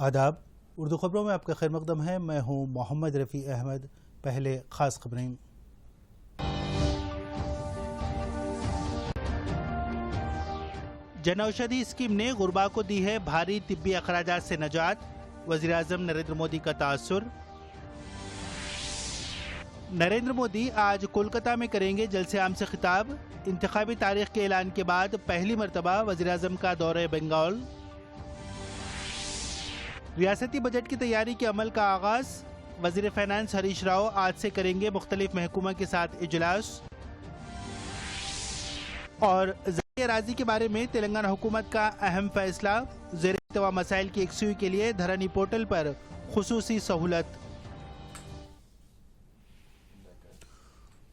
आदाब। उर्दू खबरों में आपका खैर मकदम है। मैं हूं मोहम्मद रफ़ी अहमद। पहले ख़ास खबरें। जनऔषधि स्कीम ने गुरबा को दी है भारी तिब्बी अखराजात से निजात। वज़ीर आज़म नरेंद्र मोदी का तासुर। नरेंद्र मोदी आज कोलकाता में करेंगे जलसे आम से खिताब। इंतखाबी तारीख के ऐलान के बाद पहली मरतबा वज़ीर आज़म का दौरे बंगाल। रियासती बजट की तैयारी के अमल का आगाज। वज़ीर फाइनेंस हरीश राव आज से करेंगे मुख्तलिफ महकूमा के साथ इजलास। और ज़राए अराज़ी के बारे में तेलंगाना हुकूमत का अहम फैसला। ज़ेर इल्तवा मसाइल की यकसुई के लिए धरनी पोर्टल पर खुसूसी सहूलत।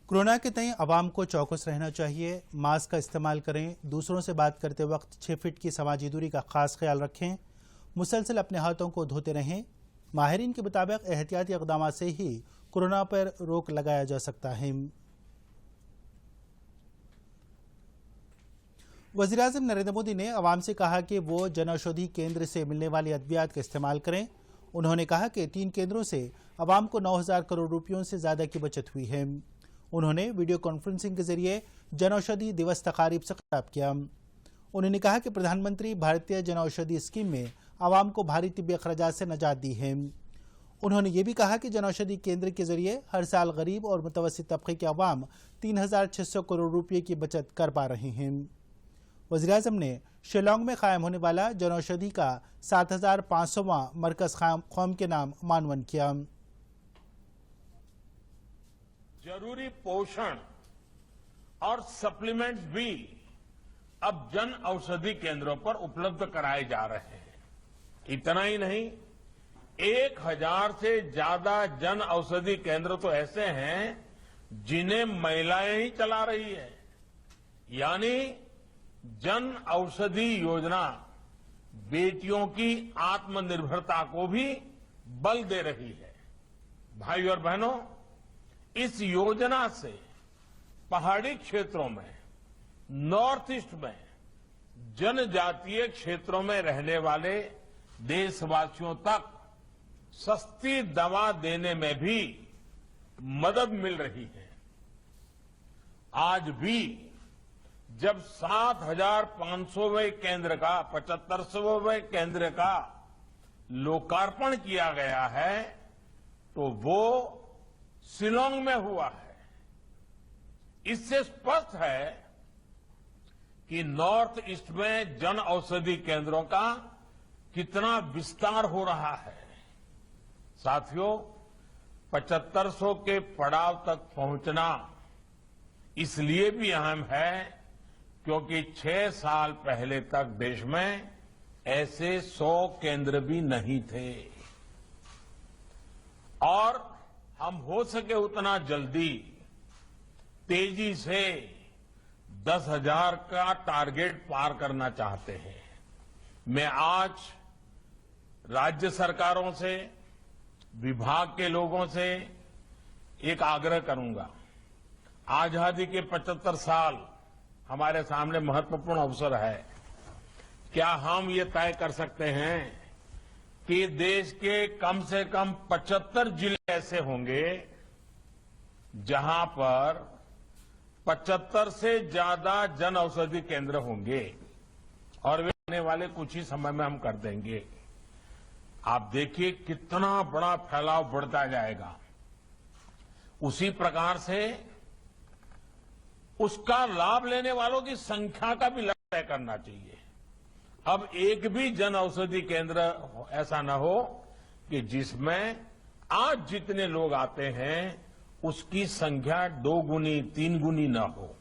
कोरोना के तय अवाम को चौकस रहना चाहिए। मास्क का इस्तेमाल करें। दूसरों से बात करते वक्त 6 फीट की समाजी दूरी का खास ख्याल रखें। मुसलसल अपने हाथों को धोते रहें। माहिरीन के मुताबिक एहतियाती इक़दाम से ही कोरोना पर रोक लगाया जा सकता है। वज़ीर आज़म नरेंद्र मोदी ने अवाम से कहा कि वो जनऔषधि केंद्र से मिलने वाली अद्वियात का इस्तेमाल करें। उन्होंने कहा कि 3 केंद्रों से अवाम को 9,000 करोड़ रुपयों से ज़्यादा की बचत हुई है। उन्होंने वीडियो कॉन्फ्रेंसिंग के जरिए जनऔषधि दिवस तकारीब से खिताब किया। उन्होंने कहा कि प्रधानमंत्री भारतीय जनऔषधि स्कीम में आवाम को भारी तिब्बी अखराजात से निजात दी है। उन्होंने ये भी कहा कि जनऔषधि केंद्र के जरिए हर साल गरीब और मुतवस्सित तबके के अवाम 3,600 करोड़ रुपये की बचत कर पा रहे हैं। वज़ीर आज़म ने शिलांग में कायम होने वाला जनऔषधि का 7,500वां मरकज़ कौम के नाम मानवन किया। जरूरी पोषण और सप्लीमेंट्स भी अब जन औषधि केंद्रों पर उपलब्ध कराए जा रहे हैं। इतना ही नहीं, 1,000 से ज्यादा जन औषधि केंद्र तो ऐसे हैं जिन्हें महिलाएं ही चला रही है। यानी जन औषधि योजना बेटियों की आत्मनिर्भरता को भी बल दे रही है। भाई और बहनों, इस योजना से पहाड़ी क्षेत्रों में, नॉर्थ ईस्ट में, जनजातीय क्षेत्रों में रहने वाले देशवासियों तक सस्ती दवा देने में भी मदद मिल रही है। आज भी जब 7,500वें केंद्र का 75वें केंद्र का लोकार्पण किया गया है तो वो शिलांग में हुआ है। इससे स्पष्ट है कि नॉर्थ ईस्ट में जन औषधि केंद्रों का कितना विस्तार हो रहा है। साथियों, 7500 के पड़ाव तक पहुंचना इसलिए भी अहम है क्योंकि 6 साल पहले तक देश में ऐसे 100 केंद्र भी नहीं थे और हम हो सके उतना जल्दी तेजी से 10,000 का टारगेट पार करना चाहते हैं। मैं आज राज्य सरकारों से, विभाग के लोगों से एक आग्रह करूंगा। आजादी के 75 साल हमारे सामने महत्वपूर्ण अवसर है। क्या हम ये तय कर सकते हैं कि देश के कम से कम 75 जिले ऐसे होंगे जहां पर 75 से ज्यादा जन औषधि केंद्र होंगे और वे आने वाले कुछ ही समय में हम कर देंगे। आप देखिए कितना बड़ा फैलाव बढ़ता जाएगा। उसी प्रकार से उसका लाभ लेने वालों की संख्या का भी लक्ष्य तय करना चाहिए। अब एक भी जन औषधि केंद्र ऐसा न हो कि जिसमें आज जितने लोग आते हैं उसकी संख्या 2 गुनी 3 गुनी न हो।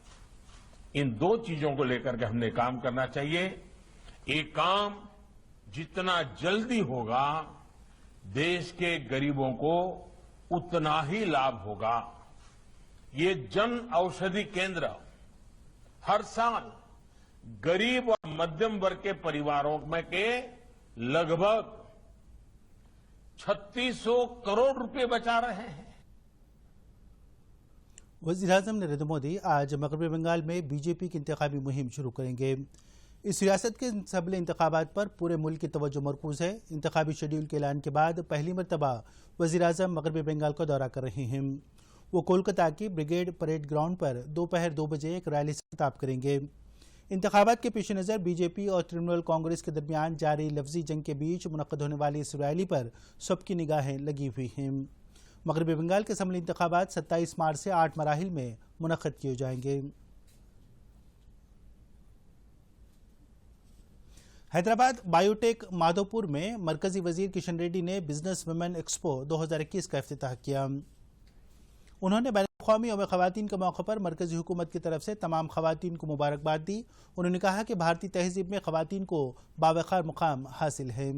इन 2 चीजों को लेकर के हमने काम करना चाहिए। एक काम जितना जल्दी होगा देश के गरीबों को उतना ही लाभ होगा। ये जन औषधि केंद्र हर साल गरीब और मध्यम वर्ग के परिवारों में के लगभग 3,600 करोड़ रुपए बचा रहे हैं। वज़ीर आज़म नरेंद्र मोदी आज मगरबी बंगाल में बीजेपी की इंतखाबी मुहिम शुरू करेंगे। इस रियासत के असम्बली इंतखाबात पर पूरे मुल्क की तवज्जो मरकूज है। इंतखाबी शेड्यूल के ऐलान के बाद पहली मरतबा वज़ीर-ए-आज़म मगरबी बंगाल का दौरा कर रहे हैं। वो कोलकाता की ब्रिगेड परेड ग्राउंड पर दोपहर 2 बजे एक रैली से खिताब करेंगे। इंतखाबात के पेश नज़र बीजेपी और तृणमूल कांग्रेस के दरमियान जारी लफ्जी जंग के बीच मुनक्कद होने वाली इस रैली पर सबकी निगाहें लगी हुई हैं। मगरबी बंगाल के असम्बली इंतखाबात 27 मार्च से 8 मराहिल में मुनक्कद किए जाएंगे। हैदराबाद बायोटेक माधोपुर में मरकजी वजीर किशन रेड्डी ने बिजनेस वुमेन एक्सपो 2021 का इफ्तिताह किया। उन्होंने बैनुल-अक़वामी यौम ख़वातीन के मौके पर मरकजी हुकूमत की तरफ से तमाम ख़वातीन को मुबारकबाद दी। उन्होंने कहा कि भारतीय तहजीब में ख़वातीन को बावक़ार मुकाम हासिल है।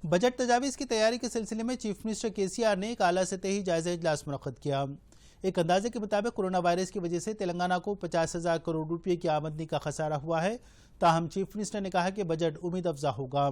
बजट तजावीज़ की तैयारी के सिलसिले में चीफ मिनिस्टर KCR ने एक आला सतही जायजा इजलास मुनक़्क़द किया। एक अंदाजे के मुताबिक कोरोना वायरस की वजह से तेलंगाना को 50,000 करोड़ रुपये की आमदनी का खसारा हुआ है। ताहम चीफ मिनिस्टर ने कहा कि बजट उम्मीद अफजा होगा।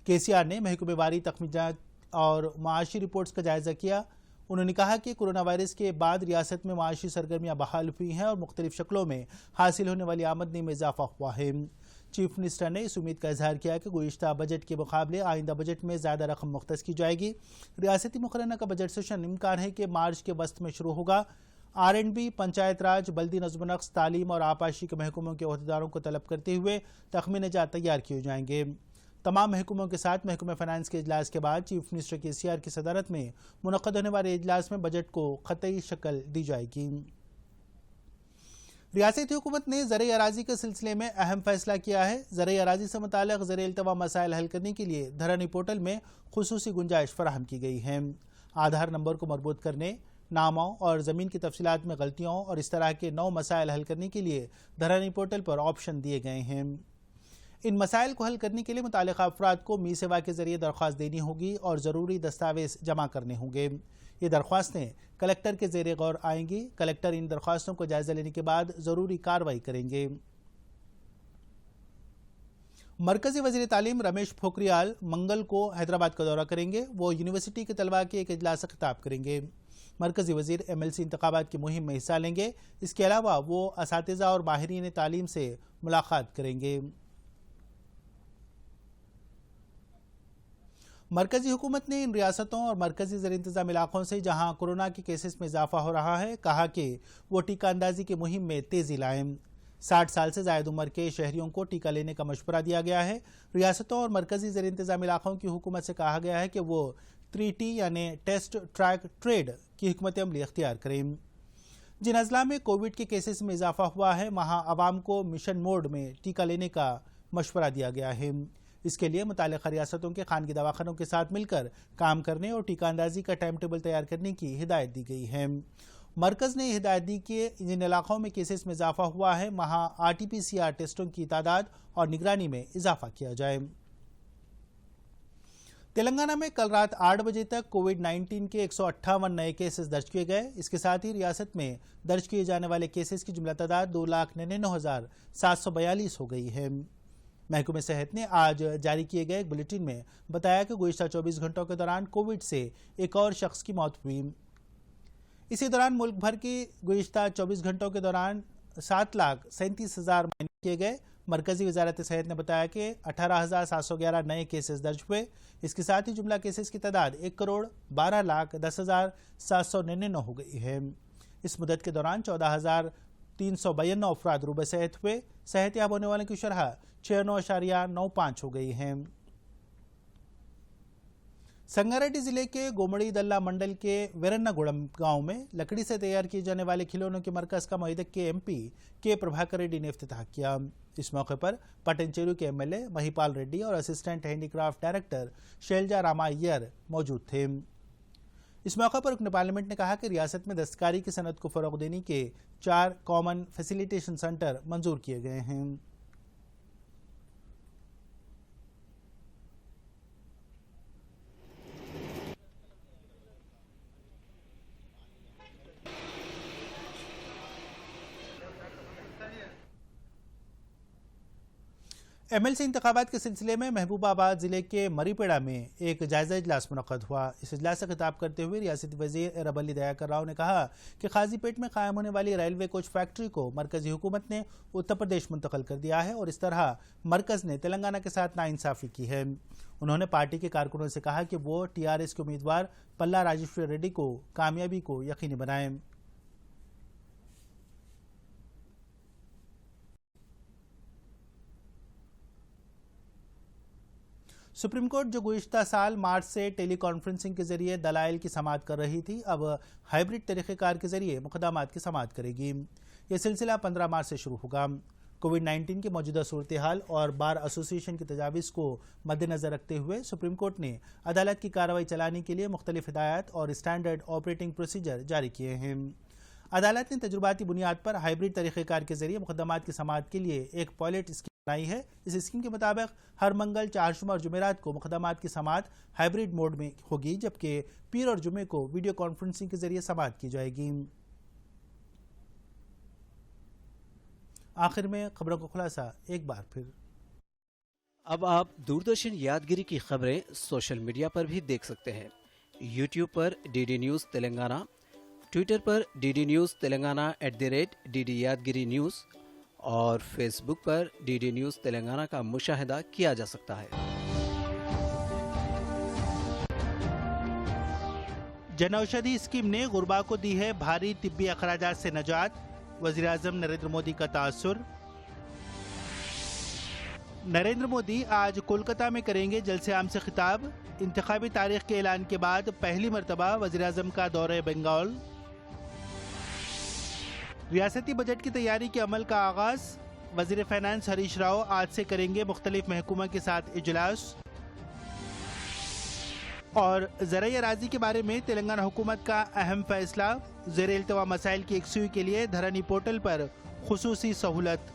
KCR ने महकमेवारी तखमीनात और माशी रिपोर्ट्स का जायजा किया। उन्होंने कहा कि कोरोना वायरस के बाद रियासत में माशी सरगर्मियां बहाल हुई हैं और मुख्तलिफ शक्लों में हासिल होने वाली आमदनी में इजाफा हुआ है। चीफ मिनिस्टर ने इस उम्मीद का इजहार किया कि गुज़िश्ता बजट के मुकाबले आइंदा बजट में ज़्यादा रकम मुख्तस की जाएगी। रियासती मुकर्रना का बजट सेशन इम्कान है कि मार्च के वस्त में शुरू होगा। R&B, पंचायत राज, बल्दी नज़्म-ओ-नक्श, तालीम और आपाशी के महकमों के अहदेदारों को तलब करते हुए तख़मीने-जात तैयार किए जाएंगे। तमाम महकमों के साथ महकमा फाइनेंस के इजलास के बाद चीफ मिनिस्टर KCR की सदारत में मुनक़्क़द होने वाले इजलास में बजट को ख़तई शक्ल दी जाएगी। रियासती हुकूमत ने ज़र अराज़ी के सिलसिले में अहम फैसला किया है। ज़र अराज़ी से मुताल्लिक़ ज़र इल्तवा मसाइल हल करने के लिए धरनी पोर्टल में खुसूसी गुंजाइश फराहम की गई है। आधार नंबर को मरबूत करने, नामों और ज़मीन की तफसीलात में गलतियों और इस तरह के 9 मसाइल हल करने के लिए धरनी पोर्टल पर ऑप्शन दिए गए हैं। इन मसाइल को हल करने के लिए मुताल्लिक़ा अफराद को मी सेवा के जरिए दरख्वास्त देनी होगी और ज़रूरी दस्तावेज़ जमा करने होंगे। ये दरख्वास्तें कलेक्टर के ज़ेरे गौर आएंगी। कलेक्टर इन दरख्वास्तों को जायजा लेने के बाद ज़रूरी कार्रवाई करेंगे। मरकजी वज़ीर तालीम रमेश पोखरियाल मंगल को हैदराबाद का दौरा करेंगे। वो यूनिवर्सिटी के तलबा के एक इजलास से खिताब करेंगे। मरकजी वज़ीर MLC इंतखाबात की मुहिम में हिस्सा लेंगे। इसके अलावा वो असातिज़ा और माहिरीन तालीम से मुलाकात करेंगे। मरकजी हुकूमत ने इन रियासतों और मरकजी ज़र इंतज़ाम इलाकों से जहां कोरोना के केसेस में इजाफा हो रहा है, कहा कि वो टीका अंदाजी की मुहिम में तेज़ी लाएं। 60 साल से ज़ायद उम्र के शहरियों को टीका लेने का मशवरा दिया गया है। रियासतों और मरकजी ज़र इंतज़ाम इलाकों की हुकूमत से कहा गया है कि वो 3T यानी टेस्ट, ट्रैक, ट्रेड की हिकमत अमली इख्तियार करें। जिन अजला में कोविड के केसेस में इजाफा हुआ है, वहाँ आवाम को मिशन मोड में टीका लेने का मशवरा दिया गया है। इसके लिए मुताल्लिक़ा रियासतों के खानगी दवाखानों के साथ मिलकर काम करने और टीका अंदाजी का टाइम टेबल तैयार करने की हिदायत दी गई है। मरकज़ ने हिदायत दी कि जिन इलाकों में केसेस में इजाफा हुआ है, वहाँ RT-PCR टेस्टों की तादाद और निगरानी में इजाफा किया जाए। तेलंगाना में कल रात 8 बजे तक कोविड-19 के 158 नए केसेस दर्ज किए गए। इसके साथ ही रियासत में दर्ज किए जाने वाले केसेस की जुमला तादाद 2,99,742 हो गई है। महकमे सेहत ने आज जारी किए गए एक बुलेटिन में बताया कि गुज़िश्ता 24 घंटों के दौरान कोविड से एक और शख्स की मौत हुई। इसी दौरान मुल्क भर की गुज़िश्ता 24 घंटों के दौरान 7,37,000 मायने किए गए। मरकजी वजारत सेहत ने बताया कि 18,711 नए केसेस दर्ज हुए। इसके साथ ही जुमला केसेस की तादाद 1,12,10,799 हो गई है। इस मुद्दत के दौरान 14,392 अफराद रूबे सेहत हुए। सेहत याब होने वालों की शरह 96.95 हो गई है। संगारेड्डी जिले के गोमड़ी दल्ला मंडल के वेरन्नागुड़म गांव में लकड़ी से तैयार किए जाने वाले खिलौनों के मरकज का मेदक के MP के प्रभाकर रेड्डी ने इफ्तिताह किया। इस मौके पर पटनचेरू के MLA महिपाल रेड्डी और असिस्टेंट हैंडीक्राफ्ट डायरेक्टर शैलजा रामाय्यर मौजूद थे। इस मौके पर रुकन पार्लियामेंट ने कहा कि रियासत में दस्तकारी की सनत को फरोग देने के 4 कॉमन फैसिलिटेशन सेंटर मंजूर किए गए हैं। MLC इंतखाबात के सिलसिले में महबूबाबाद जिले के मरीपेड़ा में एक जायजा इजलास मुनक्कद हुआ। इस इजलास से खिताब करते हुए रियासती वजीर रबली दयाकर राव ने कहा कि काजीपेट में कायम होने वाली रेलवे कोच फैक्ट्री को मरकजी हुकूमत ने उत्तर प्रदेश मुंतकिल कर दिया है और इस तरह मरकज ने तेलंगाना के साथ नाइंसाफी की है। उन्होंने पार्टी के कारकुनों से कहा कि वो TRS के उम्मीदवार पल्ला राजेश्वर रेड्डी को कामयाबी को यकीनी बनाएं। सुप्रीम कोर्ट जो गुज़िश्ता साल मार्च से टेली कॉन्फ्रेंसिंग के जरिए दलाइल की समाअत कर रही थी, अब हाइब्रिड तरीक़ेकार के जरिए मुक़दमात की समाअत करेगी। ये सिलसिला 15 मार्च से शुरू होगा। कोविड-19 की मौजूदा सूरत हाल और बार एसोसिएशन की तजावीज़ को मद्देनज़र रखते हुए सुप्रीम कोर्ट ने अदालत की कार्रवाई चलाने के लिए मुख्तलिफ हिदायत और स्टैंडर्ड ऑपरेटिंग प्रोसीजर जारी किए हैं। अदालत ने तजुर्बाती बुनियाद पर हाइब्रिड तरीक़ेकार के जरिए मुक़दमात की समाअत के लिए एक पायलट स्कीम बनाई है। इस स्कीम के मुताबिक हर मंगल, चारशुमा और जुमेरात को मुक़दमात की समाअत हाइब्रिड मोड में होगी, जबकि पीर और जुमे को वीडियो कॉन्फ्रेंसिंग के जरिए समाअत की जाएगी। आखिर में खबरों का खुलासा एक बार फिर। अब आप दूरदर्शन यादगिरी की खबरें सोशल मीडिया पर भी देख सकते हैं। यूट्यूब पर DD न्यूज़ तेलंगाना, ट्विटर पर DD न्यूज़ तेलंगाना @DD यादगिरी न्यूज़ और फेसबुक पर DD न्यूज़ तेलंगाना का मुशाहिदा किया जा सकता है। जनऔषधि स्कीम ने गुरबा को दी है भारी तिब्बी अखराजात से नजात, वज़ीर आज़म नरेंद्र मोदी का तासुर। नरेंद्र मोदी आज कोलकाता में करेंगे जलसे आम से खिताब। इंतखाबी तारीख के ऐलान के बाद पहली मरतबा वज़ीर आज़म का दौरे बंगाल। रियासती बजट की तैयारी के अमल का आगाज, वज़ीर फाइनेंस हरीश राव आज से करेंगे मुख्तलिफ महकूमा के साथ इजलास। और ज़राई अराज़ी के बारे में तेलंगाना हुकूमत का अहम फैसला, ज़ेर इल्तवा मसाइल की यकसुई के लिए धरनी पोर्टल पर खुसूसी सहूलत।